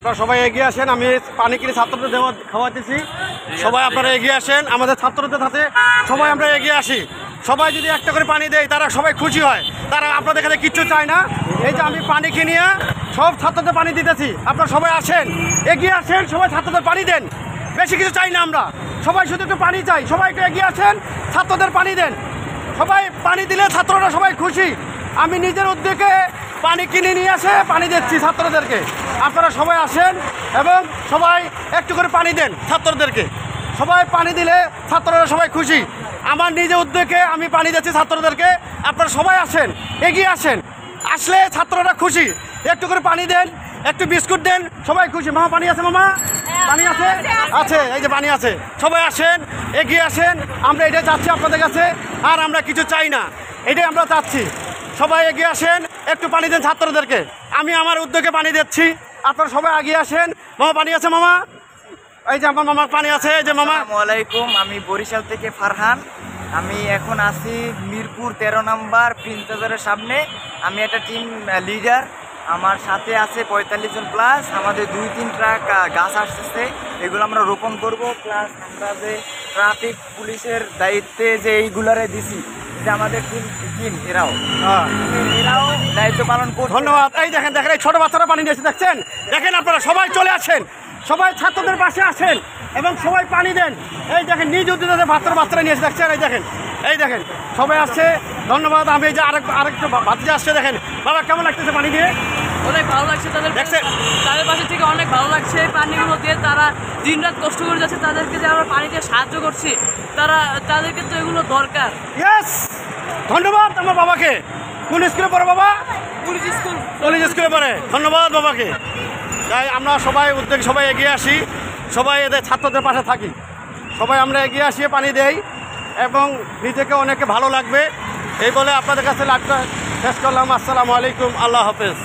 আপনারা সবাই এগিয়ে আসেন। আমি পানি কিনে ছাত্রদের খাওয়াতেছি। সবাই আপনারা এগিয়ে আসেন, আমাদের ছাত্রদের সাথে সবাই আমরা এগিয়ে আসি। সবাই যদি একটা করে পানি দেয় তারা সবাই খুশি হয়, তারা আপনাদের কাছে কিচ্ছু চায় না। এই যে আমি পানি কিনে সব ছাত্রদের পানি দিতেছি, আপনারা সবাই আসেন, এগিয়ে আসেন, সবাই ছাত্রদের পানি দেন। বেশি কিছু চাই না আমরা, সবাই শুধু একটু পানি চাই। সবাই একটু এগিয়ে আসেন, ছাত্রদের পানি দেন। সবাই পানি দিলে ছাত্ররা সবাই খুশি। আমি নিজের উদ্যোগে পানি কিনে নিয়ে আসে পানি দিচ্ছি ছাত্রদেরকে। আপনারা সবাই আসেন এবং সবাই একটু করে পানি দেন ছাত্রদেরকে। সবাই পানি দিলে ছাত্ররা সবাই খুশি। আমার নিজের উদ্যোগে আমি পানি দিচ্ছি ছাত্রদেরকে। আপনারা সবাই আসেন, এগিয়ে আসেন, আসলে ছাত্ররা খুশি। একটু করে পানি দেন, একটু বিস্কুট দেন, সবাই খুশি। মামা পানি আছে? মামা পানি আছে? আছে, এই যে পানি আছে। সবাই আসেন, এগিয়ে আসেন। আমরা এটাই চাচ্ছি আপনাদের কাছে, আর আমরা কিছু চাই না, এটাই আমরা চাচ্ছি। সবাই এগিয়ে আসেন, একটু পানি দেন ছাত্রদেরকে। আমি আমার উদ্যোগে পানি দিচ্ছি, আপনারা সবাই এগিয়ে আসেন। মামা পানি আছে? মামা এই যে আমার মামার পানি আছে। এই যে মামা। আসসালামু আলাইকুম, আমি বরিশাল থেকে ফারহান। আমি এখন আছি মিরপুর 13 নম্বর প্রিন্স বাজারের সামনে। আমি একটা টিম লিডার, আমার সাথে আছে 45 জন প্লাস। আমাদের 2-3 ট্রাক গাছ আসতেছে, এগুলো আমরা রোপণ করব। প্লাস আমরা যে ট্রাফিক পুলিশের দায়িত্বে যে এইগুলারে দিছি, যে আমাদের টিম এরাও দায়িত্ব পালন করছে। ধন্যবাদ। এই দেখেন দেখেন, এই ছোট বাচ্চারা পানি নিয়েছে, দেখছেন? দেখেন আপনারা সবাই চলে আসেন, সবাই ছাত্রদের পাশে আসেন এবং সবাই পানি দেন। এই দেখেন নিজ উদ্যোগে বাচ্চারা নিয়েছে, দেখছেন? এই দেখেন সবাই আসছে। ধন্যবাদ। আমি এই যে আরেকটু বাচ্চা আসছে, দেখেন। বাবা কেমন লাগতেছে পানি দিয়ে? অনেক ভালো লাগছে। তাদের পাশে থেকে অনেক ভালো লাগছে। এই পানিগুলো দিয়ে তারা দিনরাত কষ্ট করে যাচ্ছে, তাদেরকে যে আমরা পানি দিয়ে সাহায্য করছি, তাদেরকে তো এগুলো দরকার। ইয়েস, ধন্যবাদ আমার বাবাকে। কোন স্কুলে পড়ে বাবা? পুলিশ স্কুলে পড়ে। ধন্যবাদ বাবাকে। তাই আমরা সবাই উদ্যোগে সবাই এগিয়ে আসি, সবাই এদের ছাত্রদের পাশে থাকি। সবাই আমরা এগিয়ে আসিয়ে পানি দেই এবং নিজেকে অনেকে ভালো লাগবে। এই বলে আপনাদের কাছে লাইভটা শেষ করলাম। আসসালামু আলাইকুম, আল্লাহ হাফেজ।